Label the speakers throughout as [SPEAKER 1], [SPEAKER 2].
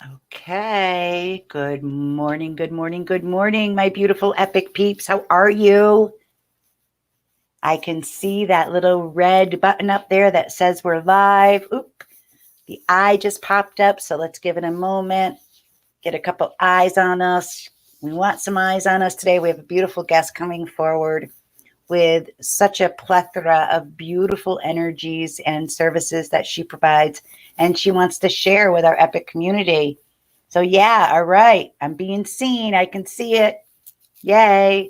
[SPEAKER 1] Okay. Good morning, good morning, good morning, my beautiful epic peeps. How are you? I can see that little red button up there that says we're live. Oop, the eye just popped up, so let's give it a moment. Get a couple eyes on us. We want some eyes on us today. We have a beautiful guest coming forward with such a plethora of beautiful energies and services that she provides, and she wants to share with our epic community. So, yeah, all right. I'm being seen. I can see it. Yay.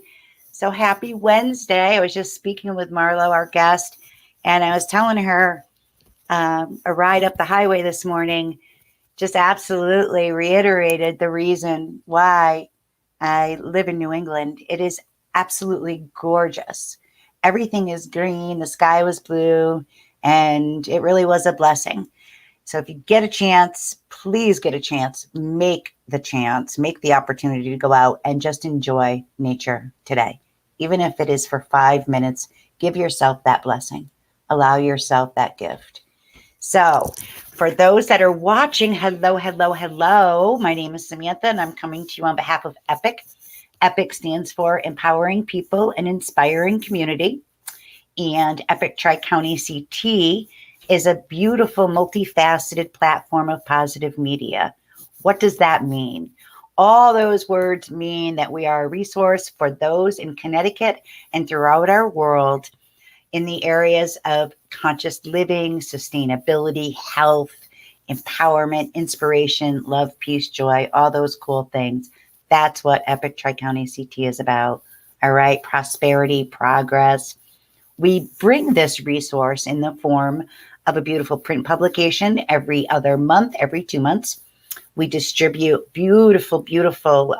[SPEAKER 1] So, happy Wednesday. I was just speaking with Marlow, our guest, and I was telling her a ride up the highway this morning just absolutely reiterated the reason why I live in New England. It is absolutely gorgeous. Everything is green, the sky was blue, and it really was a blessing. So if you get a chance, please get a chance, make the chance, make the opportunity to go out and just enjoy nature today. Even if it is for 5 minutes, give yourself that blessing. Allow yourself that gift. So, for those that are watching, hello, hello, hello. My name is Samantha, and I'm coming to you on behalf of EPIC. EPIC stands for Empowering People and Inspiring Community. And EPIC Tri County CT is a beautiful, multifaceted platform of positive media. What does that mean? All those words mean that we are a resource for those in Connecticut and throughout our world in the areas of conscious living, sustainability, health, empowerment, inspiration, love, peace, joy, all those cool things. That's what Epic Tri County CT is about. All right, prosperity, progress. We bring this resource in the form of a beautiful print publication every other month, every 2 months. We distribute beautiful, beautiful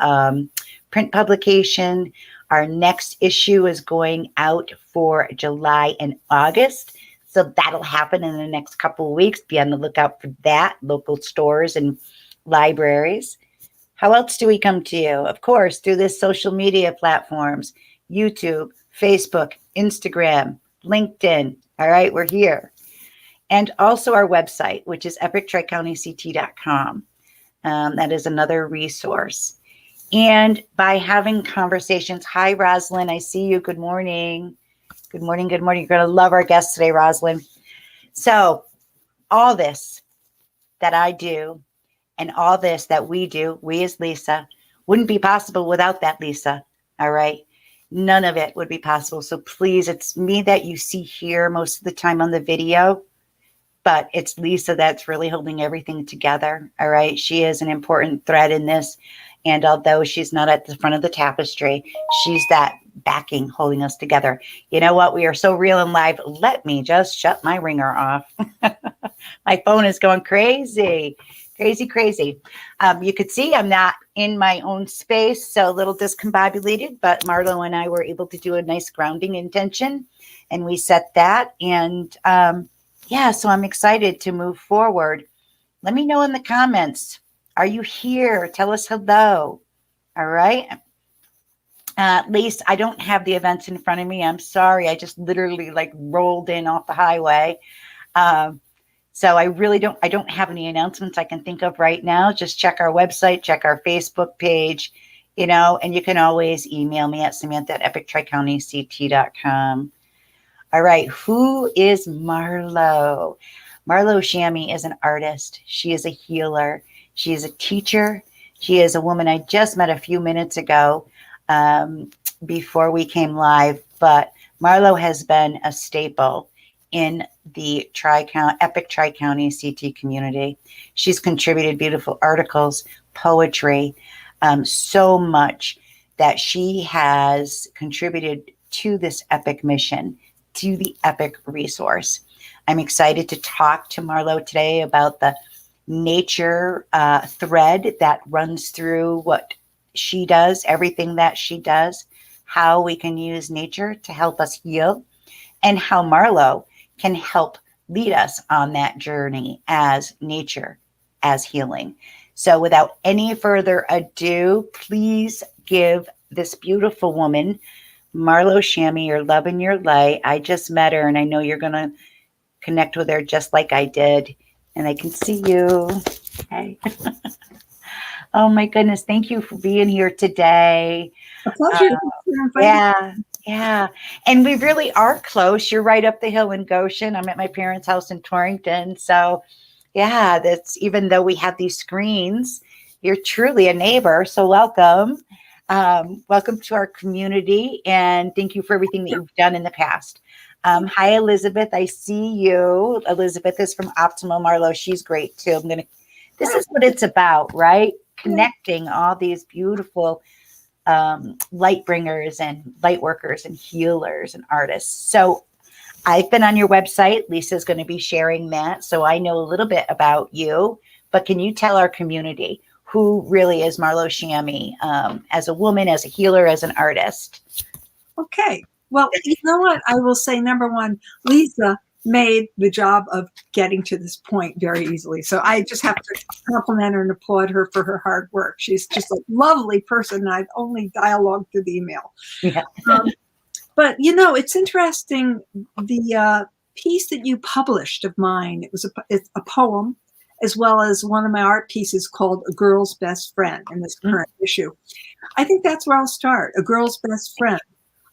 [SPEAKER 1] print publication. Our next issue is going out for July and August. So that'll happen in the next couple of weeks. Be on the lookout for that, local stores and libraries. How else do we come to you? Of course, through this social media platforms, YouTube, Facebook, Instagram, LinkedIn. All right, we're here. And also our website, which is epictricountyct.com. That is another resource. And by having conversations. Hi, Rosalind. I see you. Good morning. Good morning. Good morning. You're going to love our guest today, Rosalind. So, all this that I do and all this that we do, we as Lisa, wouldn't be possible without that, Lisa. All right. None of it would be possible. So, please, it's me that you see here most of the time on the video, but it's Lisa that's really holding everything together. All right. She is an important thread in this. And although she's not at the front of the tapestry, she's that backing holding us together. You know what? We are so real and live. Let me just shut my ringer off. My phone is going crazy, crazy, crazy. You could see I'm not in my own space, so a little discombobulated, but Marlo and I were able to do a nice grounding intention, and we set that. And yeah, so I'm excited to move forward. Let me know in the comments. Are you here? Tell us hello. All right. Lise, I don't have the events in front of me. I'm sorry. I just literally like rolled in off the highway. So I don't have any announcements I can think of right now. Just check our website, check our Facebook page, and you can always email me at samantha@epictricountyct.com. All right. Who is Marlow? Marlow Shami is an artist. She is a healer. She is a teacher. She is a woman I just met a few minutes ago before we came live. But Marlow has been a staple in the Epic Tri-County CT community. She's contributed beautiful articles, poetry, so much that she has contributed to this epic mission, to the epic resource. I'm excited to talk to Marlow today about the nature thread that runs through what she does, everything that she does, how we can use nature to help us heal, and how Marlow can help lead us on that journey as nature, as healing. So without any further ado, please give this beautiful woman, Marlow Shami, your love and your light. I just met her, and I know you're going to connect with her just like I did. And I can see you. Okay. Oh my goodness. Thank you for being here today.
[SPEAKER 2] A pleasure. Thanks for inviting me.
[SPEAKER 1] Yeah. Yeah. And we really are close. You're right up the hill in Goshen. I'm at my parents' house in Torrington. So yeah, that's even though we have these screens, you're truly a neighbor. So welcome. Welcome to our community and thank you for everything that you've done in the past. Hi, Elizabeth. I see you. Elizabeth is from Optimal Marlow. She's great too. This is what it's about, right? Connecting all these beautiful light bringers and light workers and healers and artists. So I've been on your website. Lisa's going to be sharing that. So I know a little bit about you, but can you tell our community who really is Marlow Shami as a woman, as a healer, as an artist?
[SPEAKER 2] Okay. Well, you know what? I will say, number one, Lisa made the job of getting to this point very easily. So I just have to compliment her and applaud her for her hard work. She's just a lovely person. I've only dialogued through the email.
[SPEAKER 1] Yeah.
[SPEAKER 2] But, you know, it's interesting, the piece that you published of mine, it's a poem, as well as one of my art pieces called A Girl's Best Friend in this current issue. I think that's where I'll start, A Girl's Best Friend.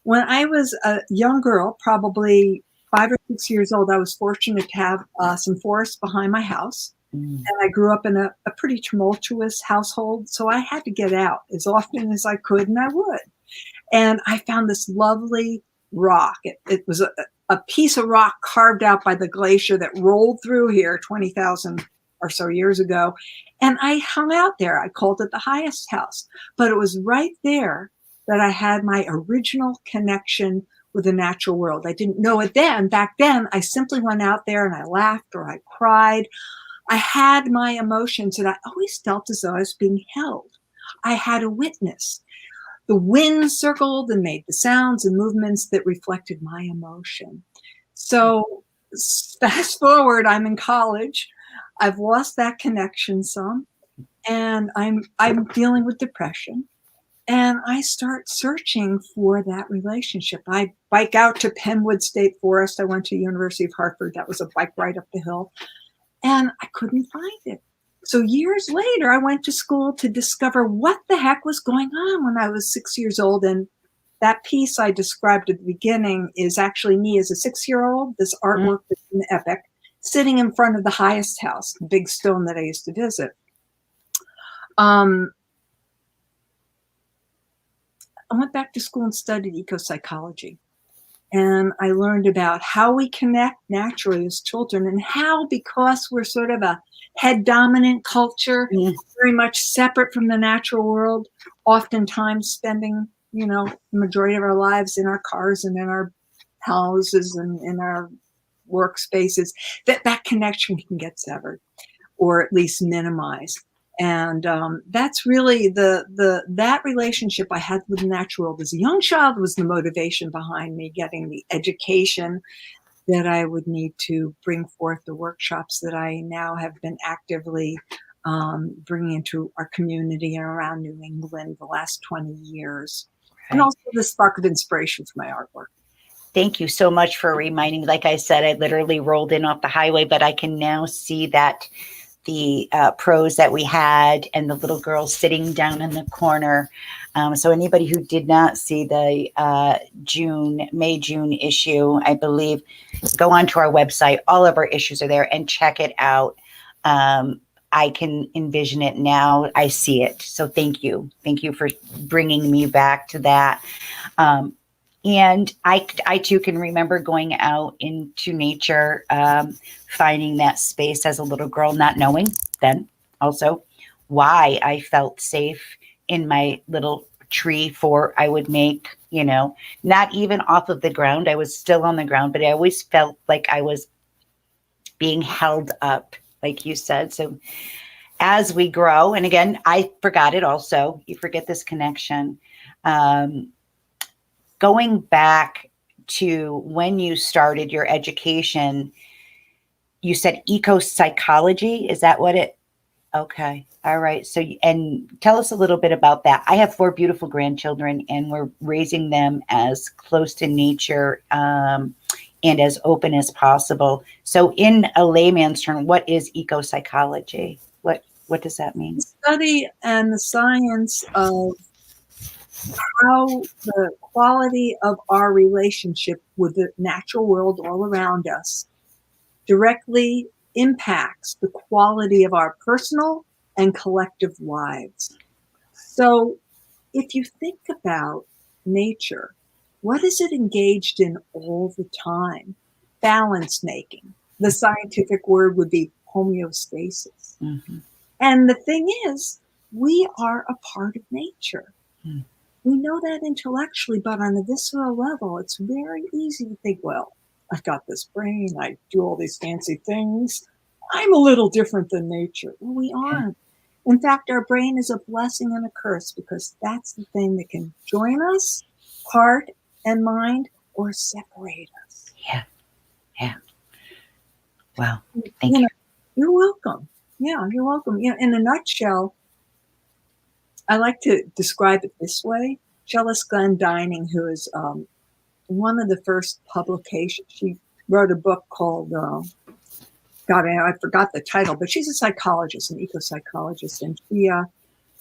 [SPEAKER 2] When I was a young girl, probably 5 or 6 years old, I was fortunate to have some forest behind my house. And I grew up in a pretty tumultuous household, so I had to get out as often as I could, and I would. And I found this lovely rock. It was a piece of rock carved out by the glacier that rolled through here 20,000 or so years ago. And I hung out there. I called it the highest house. But it was right there that I had my original connection with the natural world. I didn't know it then. Back then, I simply went out there and I laughed or I cried. I had my emotions and I always felt as though I was being held. I had a witness. The wind circled and made the sounds and movements that reflected my emotion. So fast forward, I'm in college. I've lost that connection some, and I'm dealing with depression. And I start searching for that relationship. I bike out to Penwood State Forest. I went to University of Hartford. That was a bike ride up the hill. And I couldn't find it. So years later, I went to school to discover what the heck was going on when I was 6 years old. And that piece I described at the beginning is actually me as a 6-year-old, this artwork that's in the E.P.I.C, sitting in front of the highest house, the big stone that I used to visit. I went back to school and studied eco-psychology. And I learned about how we connect naturally as children and how, because we're sort of a head dominant culture, very much separate from the natural world, oftentimes spending, you know, the majority of our lives in our cars and in our houses and in our workspaces, that connection can get severed or at least minimized. And that's really that relationship I had with the natural world as a young child was the motivation behind me getting the education that I would need to bring forth the workshops that I now have been actively bringing into our community and around New England the last 20 years. Right. And also the spark of inspiration for my artwork.
[SPEAKER 1] Thank you so much for reminding me. Like I said, I literally rolled in off the highway, but I can now see that the prose that we had and the little girl sitting down in the corner. So anybody who did not see the May-June issue, I believe, go onto our website. All of our issues are there and check it out. I can envision it now. I see it. So thank you. Thank you for bringing me back to that. And I too can remember going out into nature, finding that space as a little girl, not knowing then also why I felt safe in my little tree fort I would make, you know, not even off of the ground. I was still on the ground, but I always felt like I was being held up, like you said. So as we grow, and again, I forgot it also, you forget this connection. Going back to when you started your education, you said eco-psychology. Is that what it? Okay. All right. So, and tell us a little bit about that. I have 4 beautiful grandchildren and we're raising them as close to nature and as open as possible. So in a layman's term, what is eco-psychology? What What does that mean?
[SPEAKER 2] The study and the science of how the quality of our relationship with the natural world all around us directly impacts the quality of our personal and collective lives. So if you think about nature, what is it engaged in all the time? Balance making. The scientific word would be homeostasis.
[SPEAKER 1] Mm-hmm.
[SPEAKER 2] And the thing is, we are a part of nature.
[SPEAKER 1] Mm.
[SPEAKER 2] We know that intellectually, but on a visceral level, it's very easy to think, well, I've got this brain, I do all these fancy things. I'm a little different than nature. Well, we aren't. In fact, our brain is a blessing and a curse because that's the thing that can join us, heart and mind, or separate us.
[SPEAKER 1] Yeah. Yeah. Wow.
[SPEAKER 2] You
[SPEAKER 1] Thank you.
[SPEAKER 2] know, you're welcome. Yeah, you're welcome. You know, in a nutshell, I like to describe it this way. Phyllis Glendining, who is one of the first publications, she wrote a book called, God, I forgot the title, but she's a psychologist, an eco-psychologist, and she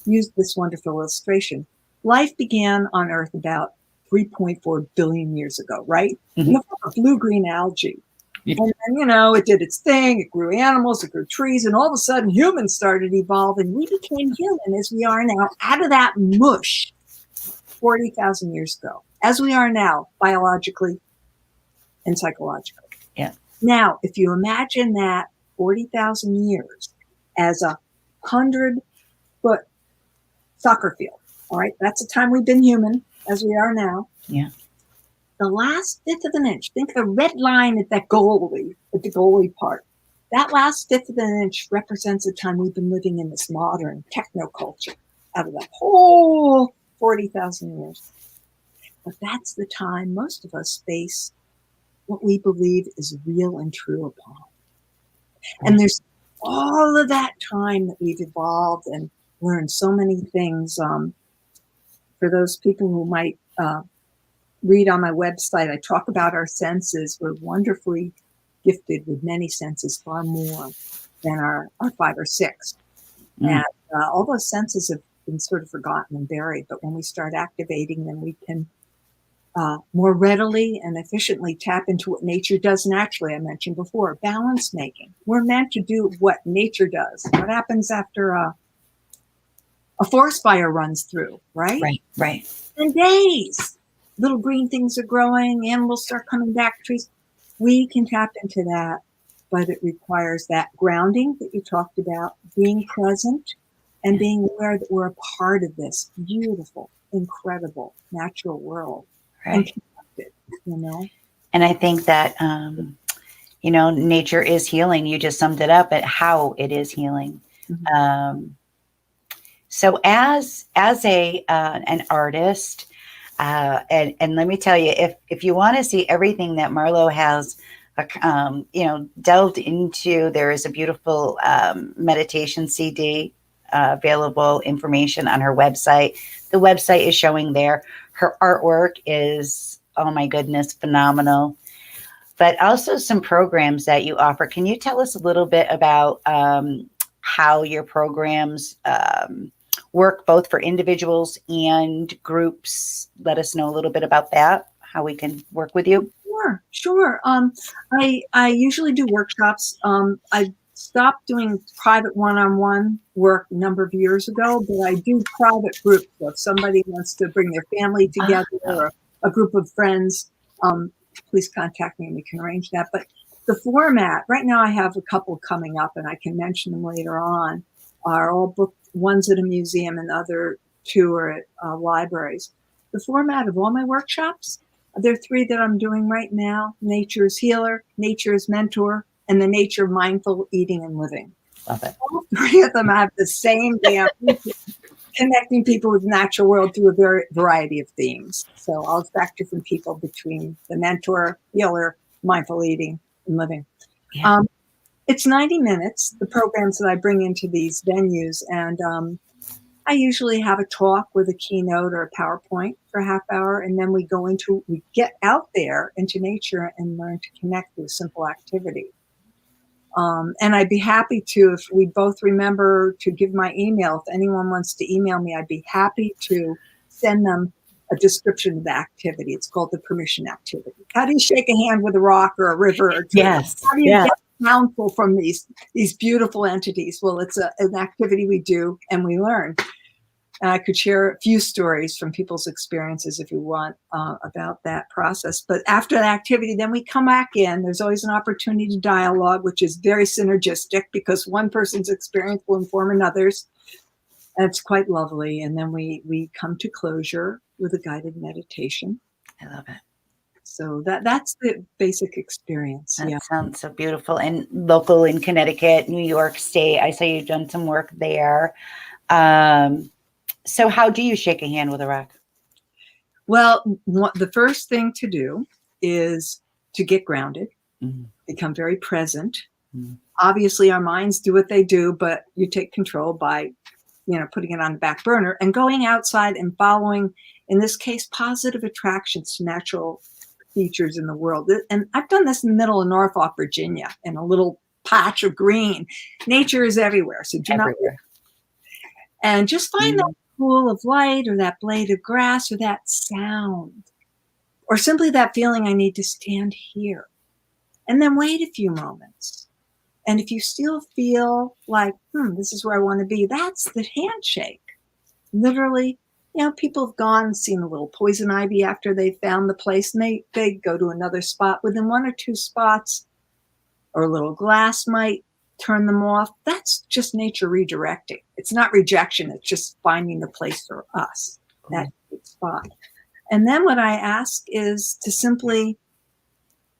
[SPEAKER 2] used this wonderful illustration. Life began on Earth about 3.4 billion years ago, right?
[SPEAKER 1] Mhm.
[SPEAKER 2] In the form of blue-green algae.
[SPEAKER 1] Yeah.
[SPEAKER 2] And then, you know, it did its thing. It grew animals, it grew trees, and all of a sudden humans started evolving. We became human as we are now out of that mush 40,000 years ago, as we are now, biologically and psychologically.
[SPEAKER 1] Yeah.
[SPEAKER 2] Now, if you imagine that 40,000 years as a 100-foot soccer field, all right, that's the time we've been human as we are now.
[SPEAKER 1] Yeah.
[SPEAKER 2] The last fifth of an inch, think of the red line at that goalie, at the goalie part. That last fifth of an inch represents the time we've been living in this modern technoculture out of that whole 40,000 years. But that's the time most of us face what we believe is real and true upon. And there's all of that time that we've evolved and learned so many things. For those people who might read on my website, I talk about our senses. We're wonderfully gifted with many senses, far more than our 5 or 6.
[SPEAKER 1] Mm.
[SPEAKER 2] And all those senses have been sort of forgotten and buried. But when we start activating them, we can more readily and efficiently tap into what nature does naturally. I mentioned before, balance making. We're meant to do what nature does. What happens after a forest fire runs through, right?
[SPEAKER 1] Right. Right.
[SPEAKER 2] In days, little green things are growing, animals start coming back, trees. We can tap into that, but it requires that grounding that you talked about, being present and being aware that we're a part of this beautiful, incredible natural world.
[SPEAKER 1] Right.
[SPEAKER 2] And connected, you know.
[SPEAKER 1] And I think that, nature is healing. You just summed it up at how it is healing.
[SPEAKER 2] Mm-hmm.
[SPEAKER 1] So as a an artist, and let me tell you, if you want to see everything that Marlow has, delved into, there is a beautiful meditation CD available information on her website. The website is showing there. Her artwork is, oh my goodness, phenomenal. But also some programs that you offer. Can you tell us a little bit about how your programs work both for individuals and groups? Let us know a little bit about that, how we can work with you.
[SPEAKER 2] Sure. I usually do workshops. I stopped doing private one-on-one work a number of years ago, but I do private groups. So if somebody wants to bring their family together or a group of friends, please contact me and we can arrange that. But the format, right now I have a couple coming up and I can mention them later on, are all booked. One's at a museum and the other 2 are at libraries. The format of all my workshops, there are 3 that I'm doing right now: Nature's Healer, Nature's Mentor, and the Nature of Mindful Eating and Living.
[SPEAKER 1] Love it.
[SPEAKER 2] All 3 of them have the same damn connecting people with the natural world through a variety of themes. So I'll attract different people between the mentor, healer, mindful eating, and living.
[SPEAKER 1] Yeah.
[SPEAKER 2] It's 90 minutes, the programs that I bring into these venues, and I usually have a talk with a keynote or a PowerPoint for a half hour, and then we get out there into nature and learn to connect with simple activity. And I'd be happy to, if we both remember to give my email, if anyone wants to email me, I'd be happy to send them a description of the activity. It's called the permission activity. How do you shake a hand with a rock or a river or a tree?
[SPEAKER 1] Yes.
[SPEAKER 2] How do you
[SPEAKER 1] Yeah.
[SPEAKER 2] get counsel from these beautiful entities? Well, it's an activity we do and we learn. And I could share a few stories from people's experiences if you want about that process. But after the activity, then we come back in. There's always an opportunity to dialogue, which is very synergistic because one person's experience will inform another's. And it's quite lovely. And then we come to closure with a guided meditation.
[SPEAKER 1] I love it.
[SPEAKER 2] So that's the basic experience.
[SPEAKER 1] That
[SPEAKER 2] Yeah.
[SPEAKER 1] sounds so beautiful. And local in Connecticut, New York State. I saw you've done some work there. So how do you shake a hand with a rock?
[SPEAKER 2] Well, the first thing to do is to get grounded, become very present. Obviously, our minds do what they do, but you take control by, putting it on the back burner and going outside and following, in this case, positive attractions to natural features in the world. And I've done this in the middle of Norfolk, Virginia, in a little patch of green. Nature is everywhere, so do not. And just find that pool of light or that blade of grass or that sound or simply that feeling, I need to stand here. And then wait a few moments. And if you still feel like, this is where I want to be, that's the handshake. Literally, people have gone and seen a little poison ivy after they found the place, and they go to another spot. Within 1 or 2 spots, or a little glass might turn them off. That's just nature redirecting. It's not rejection. It's just finding the place for us, that spot. And then what I ask is to simply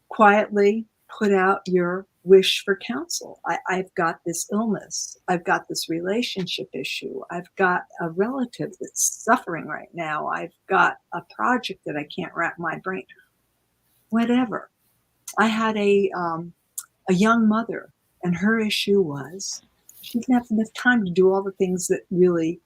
[SPEAKER 2] quietly put out your wish for counsel. I've got this illness. I've got this relationship issue. I've got a relative that's suffering right now. I've got a project that I can't wrap my brain. Whatever. I had a young mother, and her issue was she didn't have enough time to do all the things that really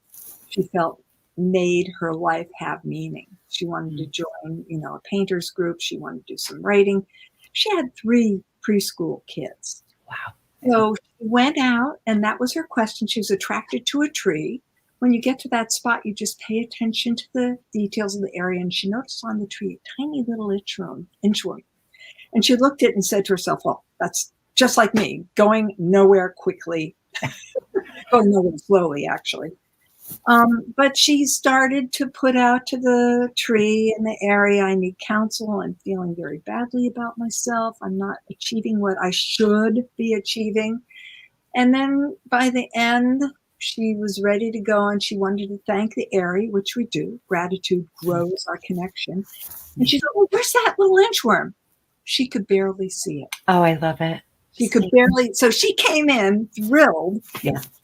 [SPEAKER 2] she felt made her life have meaning. She wanted to join, a painters group. She wanted to do some writing. She had 3 preschool kids.
[SPEAKER 1] Wow.
[SPEAKER 2] So she went out, and that was her question. She was attracted to a tree. When you get to that spot, you just pay attention to the details of the area. And she noticed on the tree a tiny little inchworm. And she looked at it and said to herself, well, that's just like me, going nowhere quickly, going nowhere slowly, actually. But she started to put out to the tree in the area, I need counsel. I'm feeling very badly about myself. I'm not achieving what I should be achieving. And then by the end, she was ready to go, and she wanted to thank the area, which we do. Gratitude grows our connection. And she said, oh, where's that little inchworm? She could barely see it.
[SPEAKER 1] Oh, I love it.
[SPEAKER 2] She could barely. So she came in thrilled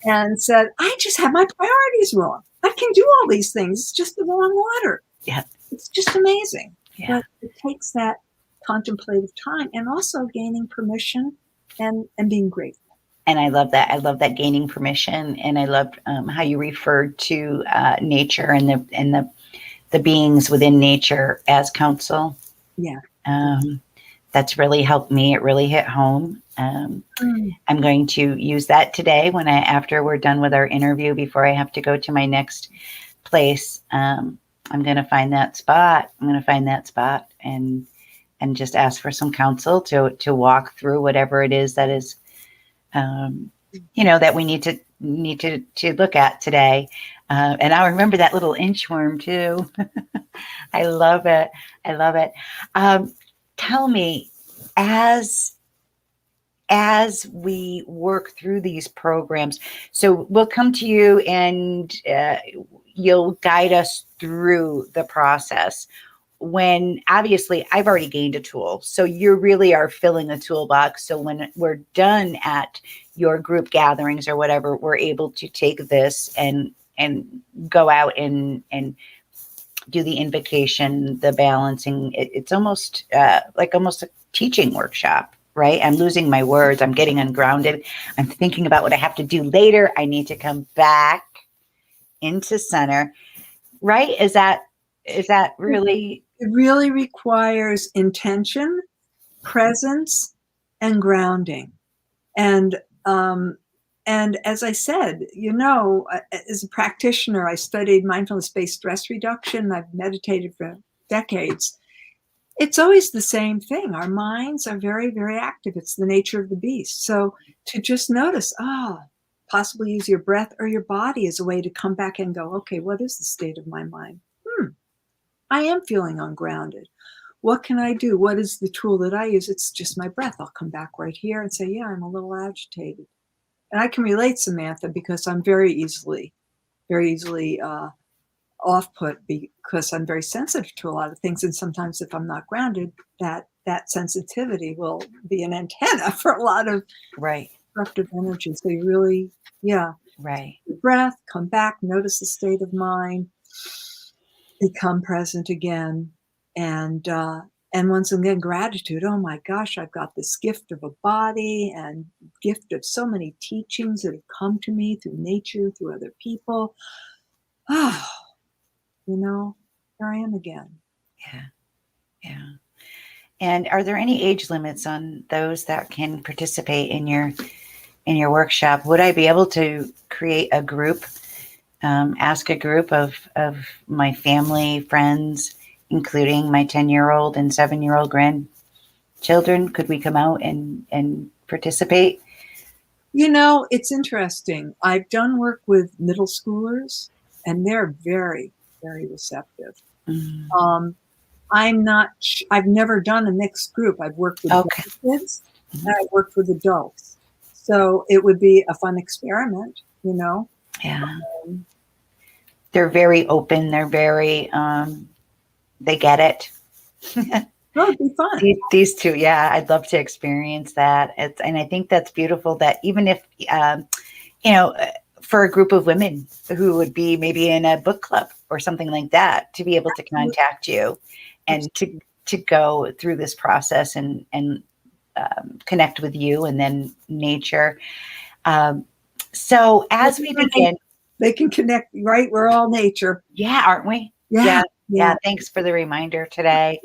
[SPEAKER 2] and said, I just have my priorities wrong. I can do all these things. It's just the wrong water.
[SPEAKER 1] Yeah.
[SPEAKER 2] It's just amazing.
[SPEAKER 1] Yeah.
[SPEAKER 2] But it takes that contemplative time and also gaining permission and being grateful.
[SPEAKER 1] And I love that. I love that gaining permission. And I loved how you referred to nature and the beings within nature as counsel.
[SPEAKER 2] Yeah.
[SPEAKER 1] That's really helped me. It really hit home. I'm going to use that today after we're done with our interview, before I have to go to my next place. I'm going to find that spot. And just ask for some counsel to walk through whatever it is that is, that we need to look at today. And I'll remember that little inchworm too. I love it. Tell me, as we work through these programs, so we'll come to you and you'll guide us through the process. When obviously I've already gained a tool, so you really are filling a toolbox. So when we're done at your group gatherings or whatever, we're able to take this and go out and do the invocation, the balancing. It's almost almost a teaching workshop, right? I'm losing my words. I'm getting ungrounded. I'm thinking about what I have to do later. I need to come back into center, right? Is that really?
[SPEAKER 2] It really requires intention, presence, and grounding. And and as I said, as a practitioner, I studied mindfulness-based stress reduction. I've meditated for decades. It's always the same thing. Our minds are very, very active. It's the nature of the beast. So to just notice, possibly use your breath or your body as a way to come back and go, okay, what is the state of my mind? I am feeling ungrounded. What can I do? What is the tool that I use? It's just my breath. I'll come back right here and say, yeah, I'm a little agitated. And I can relate, Samantha, because I'm very easily off put because I'm very sensitive to a lot of things. And sometimes if I'm not grounded, that sensitivity will be an antenna for a lot of
[SPEAKER 1] Right.
[SPEAKER 2] disruptive energy. So you really,
[SPEAKER 1] Right.
[SPEAKER 2] breath, come back, notice the state of mind, become present again. And once again, gratitude. Oh my gosh, I've got this gift of a body and gift of so many teachings that have come to me through nature, through other people. Here I am again.
[SPEAKER 1] Yeah. Yeah. And are there any age limits on those that can participate in your workshop? Would I be able to create a group, ask a group of my family, friends, including my 10-year-old and 7-year-old grandchildren? Could we come out and participate?
[SPEAKER 2] It's interesting. I've done work with middle schoolers, and they're very, very receptive.
[SPEAKER 1] Mm.
[SPEAKER 2] I've never done a mixed group. I've worked with
[SPEAKER 1] Okay.
[SPEAKER 2] kids and I've worked with adults. So it would be a fun experiment,
[SPEAKER 1] Yeah. They're very open. They're very, they get it.
[SPEAKER 2] Oh, it'd be fun.
[SPEAKER 1] These two, yeah, I'd love to experience that. And I think that's beautiful that even if, you know, for a group of women who would be maybe in a book club or something like that, to be able to contact you and to go through this process and connect with you and then nature. So as we begin,
[SPEAKER 2] they can connect, right? We're all nature.
[SPEAKER 1] Yeah, aren't we?
[SPEAKER 2] Yeah.
[SPEAKER 1] Thanks for the reminder today.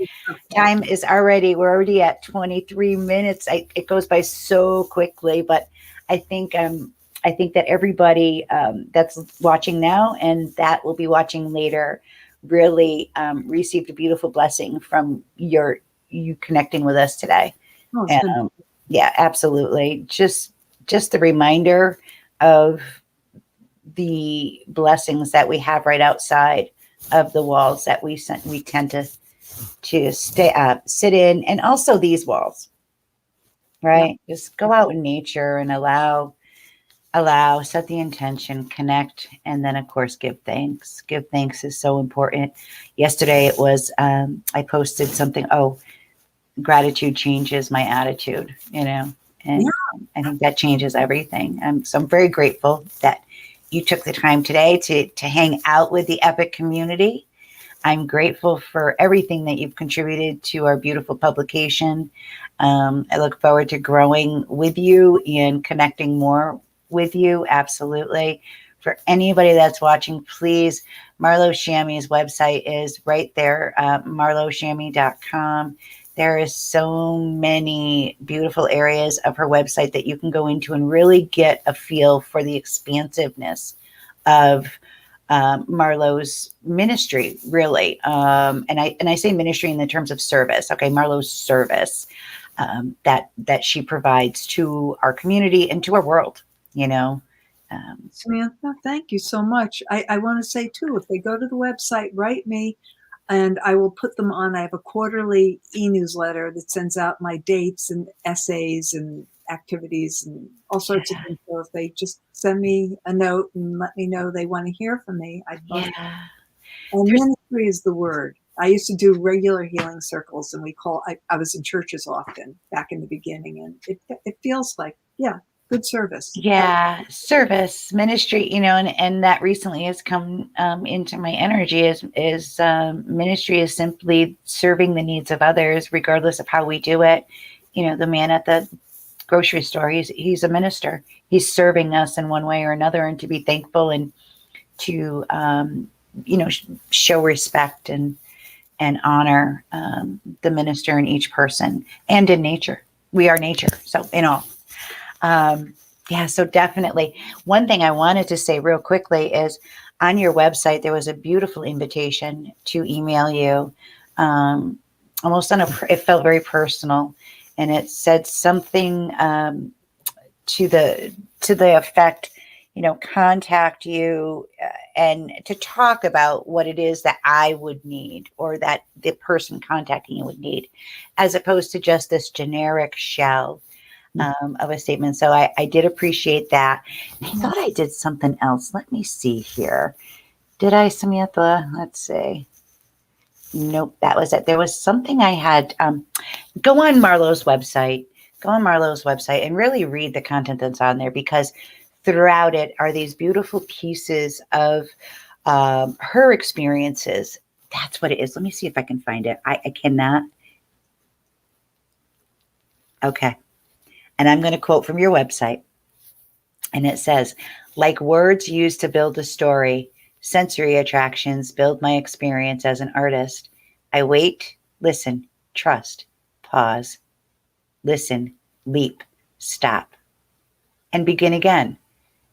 [SPEAKER 1] Time is we're already at 23 minutes. It goes by so quickly, but I think that everybody that's watching now and that will be watching later really received a beautiful blessing from you connecting with us today. Yeah, absolutely. Just the reminder of the blessings that we have right outside of the walls that we tend to stay sit in, and also these walls, right? Just go out in nature and allow, set the intention, connect, and then of course give thanks. Give thanks is so important. Yesterday it was I posted something, gratitude changes my attitude, and I think that changes everything. So I'm very grateful that you took the time today to hang out with the EPIC community. I'm grateful for everything that you've contributed to our beautiful publication. I look forward to growing with you and connecting more with you. Absolutely. For anybody that's watching, please, Marlow Shami's website is right there, marlowshami.com. There is so many beautiful areas of her website that you can go into and really get a feel for the expansiveness of Marlow's ministry, really. And I say ministry in the terms of service. Okay, Marlow's service that she provides to our community and to our world.
[SPEAKER 2] Samantha, thank you so much. I want to say too, if they go to the website, write me, and I will put them on. I have a quarterly e-newsletter that sends out my dates and essays and activities and all sorts of things. So if they just send me a note and let me know they want to hear from me, I'd love it. And ministry is the word. I used to do regular healing circles, and I was in churches often back in the beginning, and it feels like, good service.
[SPEAKER 1] Yeah, service ministry, and that recently has come into my energy is ministry is simply serving the needs of others, regardless of how we do it. The man at the grocery store, he's a minister. He's serving us in one way or another, and to be thankful and to show respect and honor the minister in each person and in nature. We are nature, so in all. Yeah, so definitely. One thing I wanted to say real quickly is on your website, there was a beautiful invitation to email you. Um, almost it felt very personal, and it said something to the effect, contact you and to talk about what it is that I would need or that the person contacting you would need, as opposed to just this generic shell of a statement. So I did appreciate that. I thought I did something else. Let me see here. Did I, Samantha? Let's see. Nope, that was it. There was something I had. Go on Marlow's website. Go on Marlow's website and really read the content that's on there, because throughout it are these beautiful pieces of her experiences. That's what it is. Let me see if I can find it. I cannot. Okay. And I'm going to quote from your website. And it says, like words used to build a story, sensory attractions build my experience as an artist. I wait, listen, trust, pause, listen, leap, stop, and begin again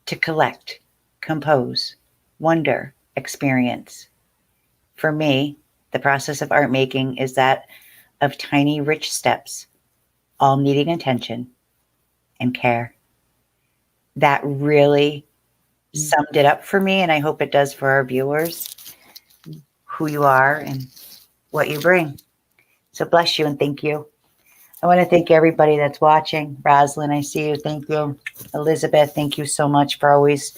[SPEAKER 1] to collect, compose, wonder, experience. For me, the process of art making is that of tiny, rich steps, all needing attention and care. That really summed it up for me, and I hope it does for our viewers, who you are and what you bring. So bless you and thank you. I want to thank everybody that's watching. Rosalind, I see you. Thank you. Elizabeth, thank you so much for always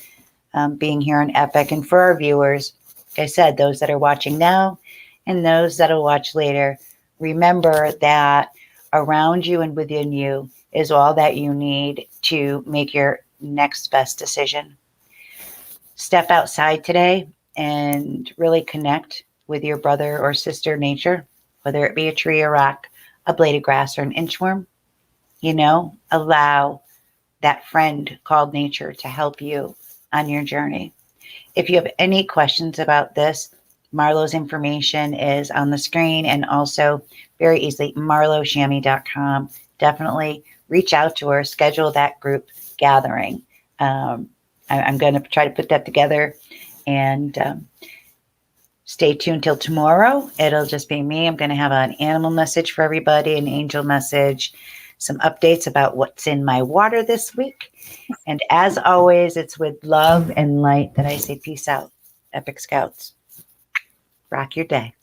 [SPEAKER 1] being here on Epic. And for our viewers, like I said, those that are watching now and those that will watch later, remember that around you and within you is all that you need to make your next best decision. Step outside today and really connect with your brother or sister nature, whether it be a tree, a rock, a blade of grass, or an inchworm. Allow that friend called nature to help you on your journey. If you have any questions about this, Marlow's information is on the screen, and also very easily, marlowshami.com. Definitely reach out to her, schedule that group gathering. I'm going to try to put that together, and stay tuned till tomorrow. It'll just be me. I'm going to have an animal message for everybody, an angel message, some updates about what's in my water this week. And as always, it's with love and light that I say peace out. Epic Scouts, rock your day.